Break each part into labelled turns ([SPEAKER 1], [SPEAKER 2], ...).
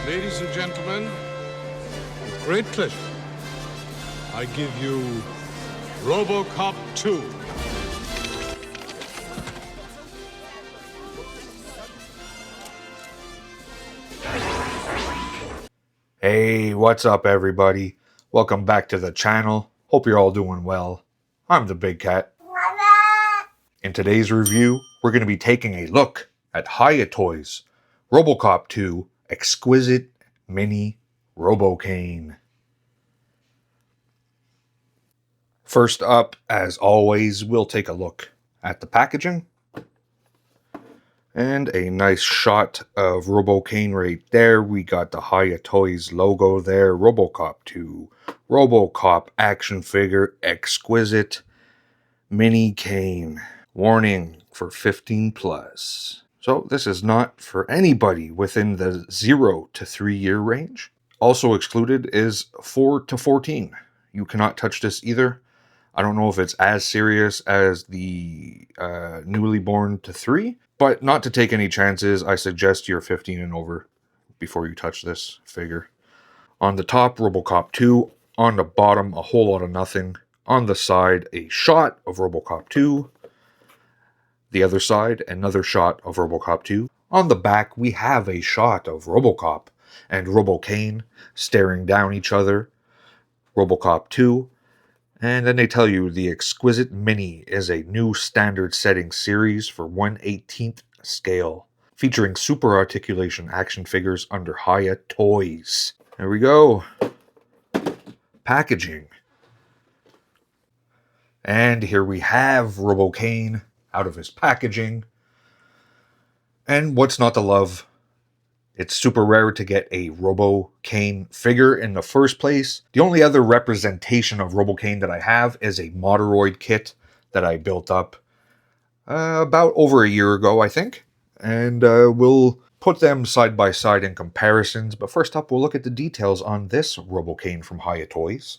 [SPEAKER 1] Ladies and gentlemen, with great pleasure, I give you Robocop 2.
[SPEAKER 2] Hey, what's up everybody? Welcome back to the channel. Hope you're all doing well. I'm the Big Cat. In today's review, we're going to be taking a look at Hiya Toys Robocop 2 Exquisite Mini Robocain. First up, as always, we'll take a look at the packaging. And a nice shot of Robocain right there. We got the Hiya Toys logo there. Robocop 2. Robocop action figure exquisite mini cane. Warning for 15 plus. So this is not for anybody within the 0 to 3 year range. Also excluded is 4 to 14. You cannot touch this either. I don't know if it's as serious as the newly born to 3, but not to take any chances, I suggest you're 15 and over before you touch this figure. On the top, Robocop 2. On the bottom, a whole lot of nothing. On the side, a shot of Robocop 2. The other side, another shot of Robocop 2. On the back, we have a shot of Robocop and Robocain staring down each other. Robocop 2. And then they tell you the Exquisite Mini is a new standard setting series for 1/18th scale, featuring super articulation action figures under Hiya Toys. There we go. Packaging. And here we have Robocain out of his packaging. And what's not to love? It's super rare to get a Robocain figure in the first place. The only other representation of Robocain that I have is a Moderoid kit that I built up about over a year ago, I think. And we'll put them side by side in comparisons. But first up, we'll look at the details on this Robocain from Hiya Toys.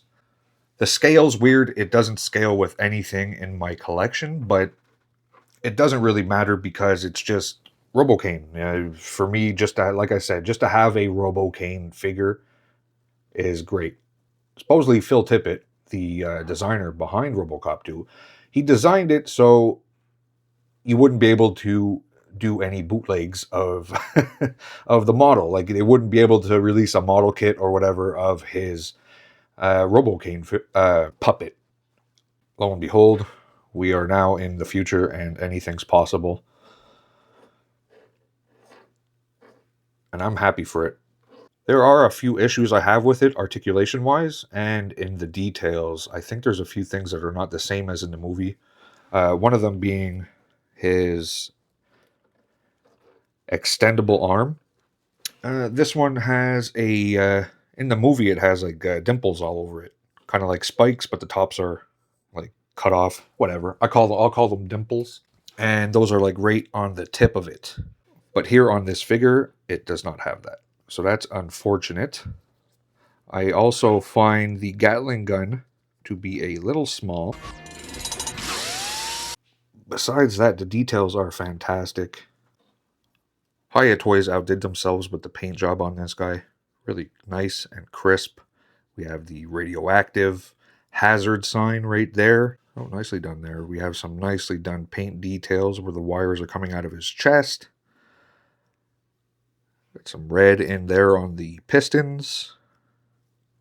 [SPEAKER 2] The scale's weird. It doesn't scale with anything in my collection, but it doesn't really matter because it's just Robocain. For me, just to, like I said, just to have a Robocain figure is great. Supposedly Phil Tippett, the designer behind Robocop 2, he designed it so you wouldn't be able to do any bootlegs of of the model. Like they wouldn't be able to release a model kit or whatever of his Robocain puppet. Lo and behold, we are now in the future and anything's possible. And I'm happy for it. There are a few issues I have with it articulation-wise, and in the details. I think there's a few things that are not the same as in the movie. One of them being his extendable arm. This one has a... in the movie, it has like dimples all over it. Kind of like spikes, but the tops are like cut off. Whatever. I'll call them dimples. And those are like right on the tip of it. But here on this figure, it does not have that. So that's unfortunate. I also find the Gatling gun to be a little small. Besides that, the details are fantastic. Hiya Toys outdid themselves with the paint job on this guy. Really nice and crisp. We have the radioactive hazard sign right there. Oh, nicely done there. We have some nicely done paint details where the wires are coming out of his chest. Got some red in there on the pistons.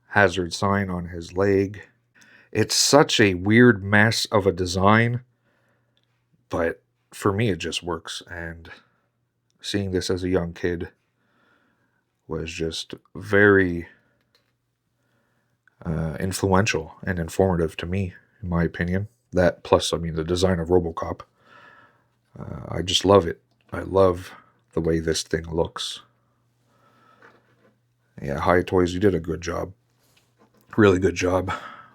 [SPEAKER 2] Hazard sign on his leg. It's such a weird mess of a design, but for me it just works. And seeing this as a young kid was just very influential and informative to me, in my opinion. That plus, I mean, the design of Robocop. I just love it. I love the way this thing looks. Yeah, Hiya Toys, you did a good job. Really good job.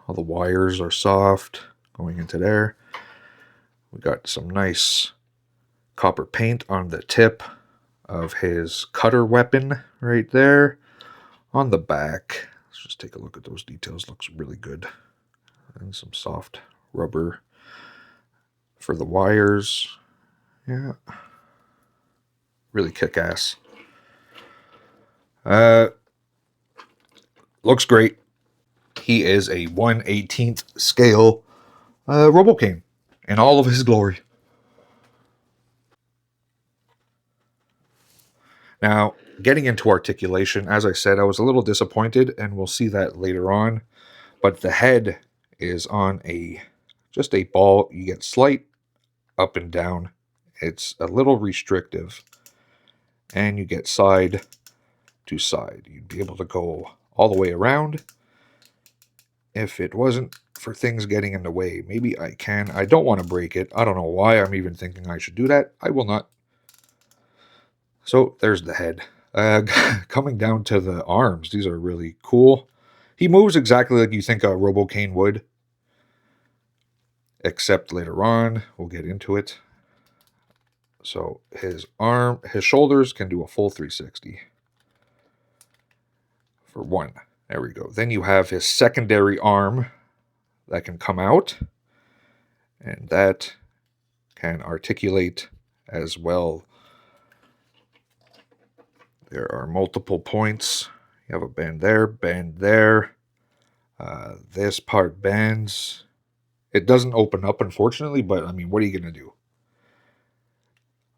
[SPEAKER 2] All the wires are soft going into there. We got some nice copper paint on the tip of his cutter weapon right there. On the back, let's just take a look at those details. Looks really good. And some soft rubber for the wires. Yeah. Really kick-ass. Looks great. He is a 1/18th scale Robocain in all of his glory. Now, getting into articulation, as I said, I was a little disappointed, and we'll see that later on. But the head is on just a ball. You get slight up and down. It's a little restrictive. And you get side to side. You'd be able to go all the way around if it wasn't for things getting in the way. Maybe I can. I don't want to break it. I don't know why I'm even thinking I should do that. I will not. So there's the head. Coming down to the arms, these are really cool. He moves exactly like you think a Robocain would, except later on, we'll get into it. So his shoulders can do a full 360 for one. There we go. Then you have his secondary arm that can come out, and that can articulate as well. There are multiple points. You have a bend there, bend there. This part bends. It doesn't open up, unfortunately, but I mean, what are you going to do?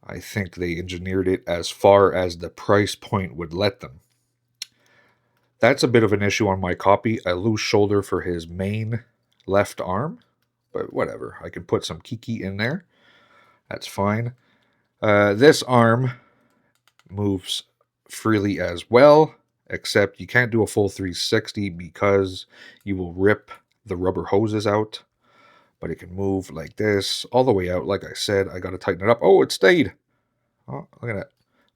[SPEAKER 2] I think they engineered it as far as the price point would let them. That's a bit of an issue on my copy. A loose shoulder for his main left arm, but whatever. I can put some Kiki in there. That's fine. This arm moves freely as well, except you can't do a full 360 because you will rip the rubber hoses out. But it can move like this all the way out. Like I said, I got to tighten it up. Oh, it stayed. Oh, look at that.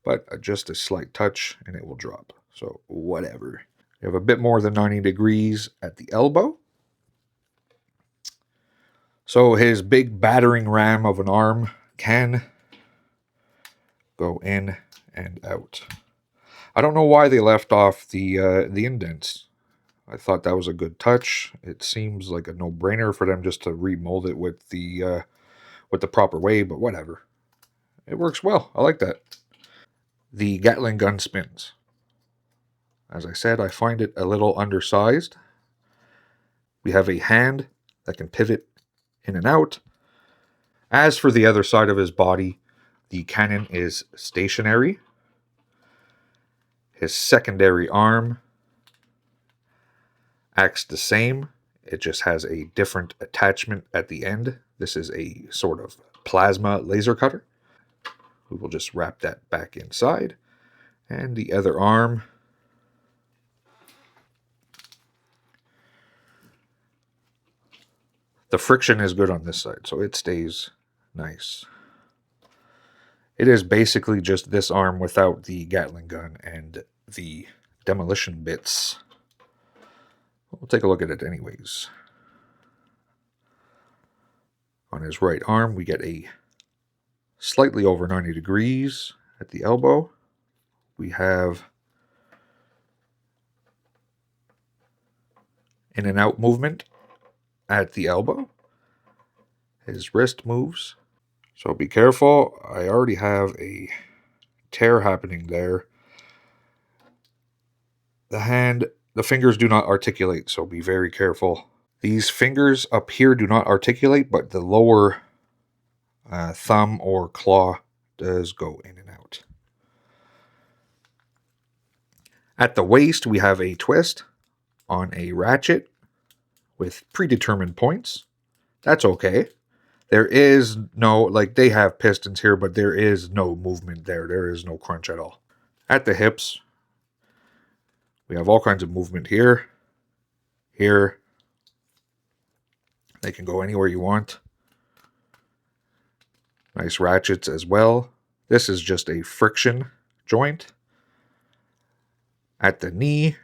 [SPEAKER 2] But just a slight touch and it will drop. So whatever. You have a bit more than 90 degrees at the elbow. So his big battering ram of an arm can go in and out. I don't know why they left off the indents. I thought that was a good touch. It seems like a no-brainer for them just to remold it with the proper way, but whatever. It works well. I like that. The Gatling gun spins. As I said, I find it a little undersized. We have a hand that can pivot in and out. As for the other side of his body, the cannon is stationary. His secondary arm acts the same. It just has a different attachment at the end. This is a sort of plasma laser cutter. We will just wrap that back inside. And the other arm, the friction is good on this side, so it stays nice. It is basically just this arm without the Gatling gun and the demolition bits. We'll take a look at it anyways. On his right arm, we get a slightly over 90 degrees at the elbow. We have in and out movement at the elbow. His wrist moves. So be careful. I already have a tear happening there. The fingers do not articulate, so be very careful. These fingers up here do not articulate, but the lower thumb or claw does go in and out. At the waist, we have a twist on a ratchet with predetermined points. That's okay. There is no, like they have pistons here, but there is no movement there. There is no crunch at all. At the hips, we have all kinds of movement here. Here. They can go anywhere you want. Nice ratchets as well. This is just a friction joint. At the knee.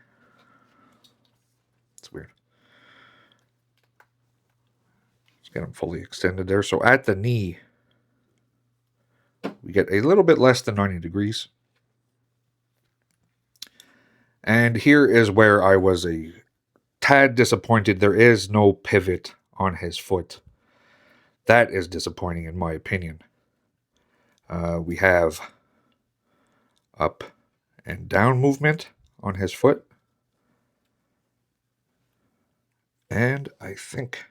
[SPEAKER 2] It's weird. Let's get them fully extended there. So at the knee, we get a little bit less than 90 degrees. And here is where I was a tad disappointed. There is no pivot on his foot. That is disappointing in my opinion. We have up and down movement on his foot. And I think,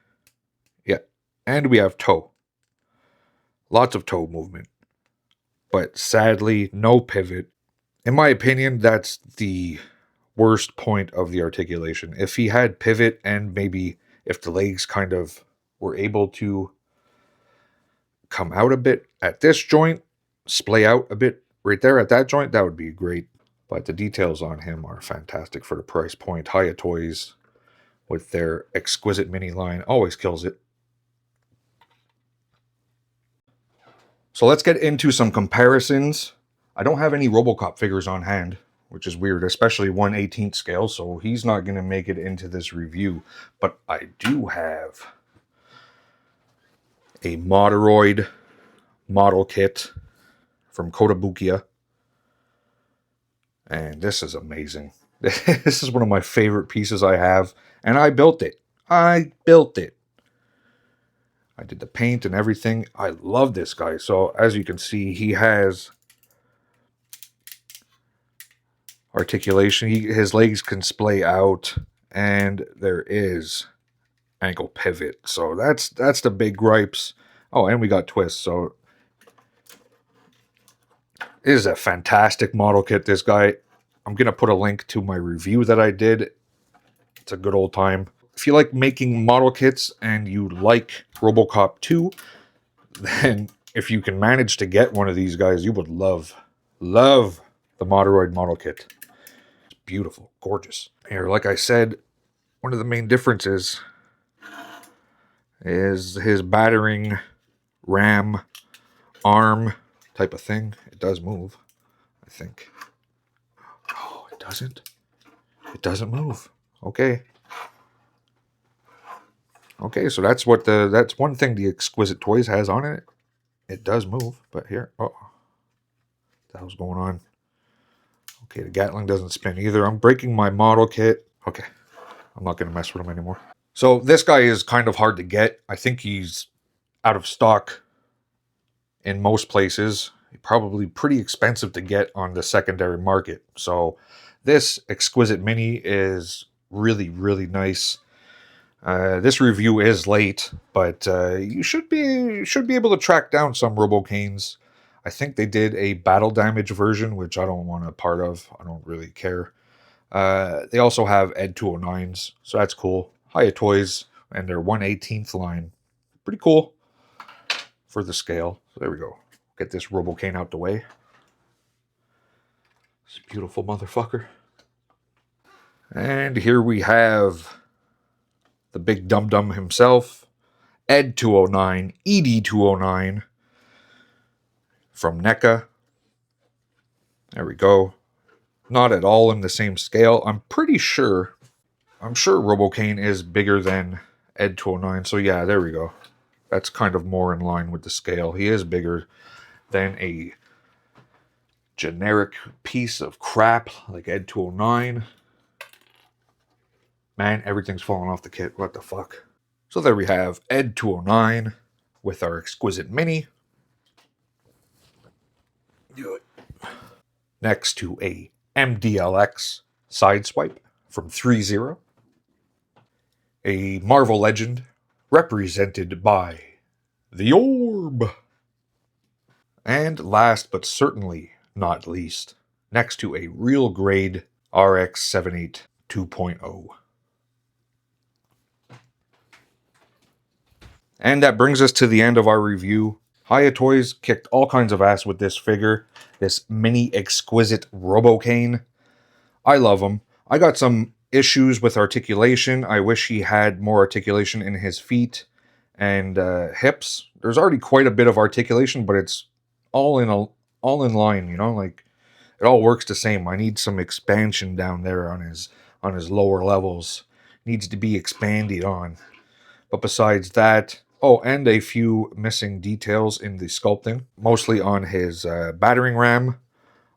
[SPEAKER 2] yeah, and we have toe. Lots of toe movement. But sadly, no pivot. In my opinion, that's the worst point of the articulation. If he had pivot and maybe if the legs kind of were able to come out a bit at this joint, splay out a bit right there at that joint, that would be great. But the details on him are fantastic for the price point. Hiya Toys with their Exquisite Mini line always kills it. So let's get into some comparisons. I don't have any Robocop figures on hand, which is weird, especially 1/18 scale, so he's not going to make it into this review. But I do have a Moderoid model kit from Kotobukiya. And this is amazing. This is one of my favorite pieces I have, and I built it. I did the paint and everything. I love this guy. So as you can see, he has articulation. His legs can splay out, and there is ankle pivot. So that's the big gripes. Oh, and we got twists. So it is a fantastic model kit, this guy. I'm going to put a link to my review that I did. It's a good old time. If you like making model kits and you like Robocop 2, then if you can manage to get one of these guys, you would love the Moderoid model kit. It's beautiful, gorgeous. Here, like I said, one of the main differences is his battering ram arm type of thing. It does move, I think. Oh, it doesn't. It doesn't move. Okay. Okay, so that's one thing the Exquisite Toys has on it. It does move, but here, oh, what the hell's going on? Okay, the Gatling doesn't spin either. I'm breaking my model kit. Okay, I'm not going to mess with him anymore. So this guy is kind of hard to get. I think he's out of stock in most places. Probably pretty expensive to get on the secondary market. So this Exquisite Mini is really, really nice. This review is late, but you should be able to track down some Robocains. I think they did a battle damage version, which I don't want a part of. I don't really care. They also have Ed 209s, so that's cool. Hiya Toys and their 1/18th line. Pretty cool for the scale. So there we go. Get this Robocain out the way. This beautiful motherfucker. And here we have the big dum-dum himself, Ed 209, ED 209 from NECA. There we go. Not at all in the same scale. I'm sure Robocain is bigger than Ed 209. So yeah, there we go. That's kind of more in line with the scale. He is bigger than a generic piece of crap like Ed 209. Man, everything's falling off the kit. What the fuck? So there we have Ed 209 with our Exquisite Mini. Next to a MDLX Sideswipe from 3-0. A Marvel Legend represented by the Orb. And last but certainly not least, next to a real grade RX-78 2.0. And that brings us to the end of our review. Hiya Toys kicked all kinds of ass with this figure, this Mini Exquisite Robocain. I love him. I got some issues with articulation. I wish he had more articulation in his feet and hips. There's already quite a bit of articulation, but it's all in line, you know, like it all works the same. I need some expansion down there on his lower levels. Needs to be expanded on. But besides that, oh, and a few missing details in the sculpting, mostly on his battering ram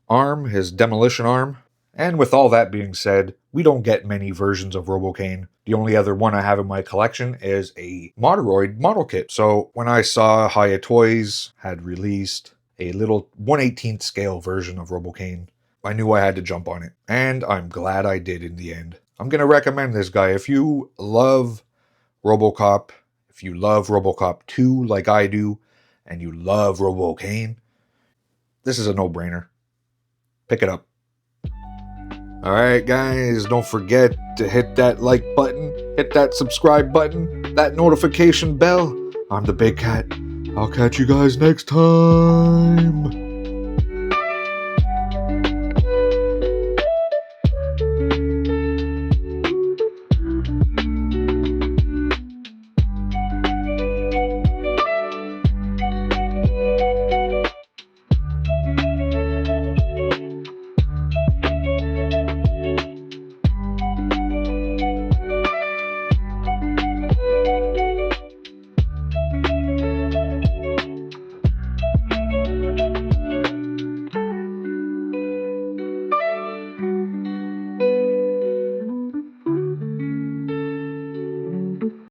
[SPEAKER 2] arm, his demolition arm. And with all that being said, we don't get many versions of Robocain. The only other one I have in my collection is a Moderoid model kit. So when I saw Hiya Toys had released a little 1/18th scale version of Robocain, I knew I had to jump on it. And I'm glad I did in the end. I'm going to recommend this guy. If you love Robocop, if you love Robocop 2 like I do, and you love Robocain, this is a no-brainer. Pick it up. Alright guys, don't forget to hit that like button, hit that subscribe button, that notification bell. I'm the Big Cat. I'll catch you guys next time.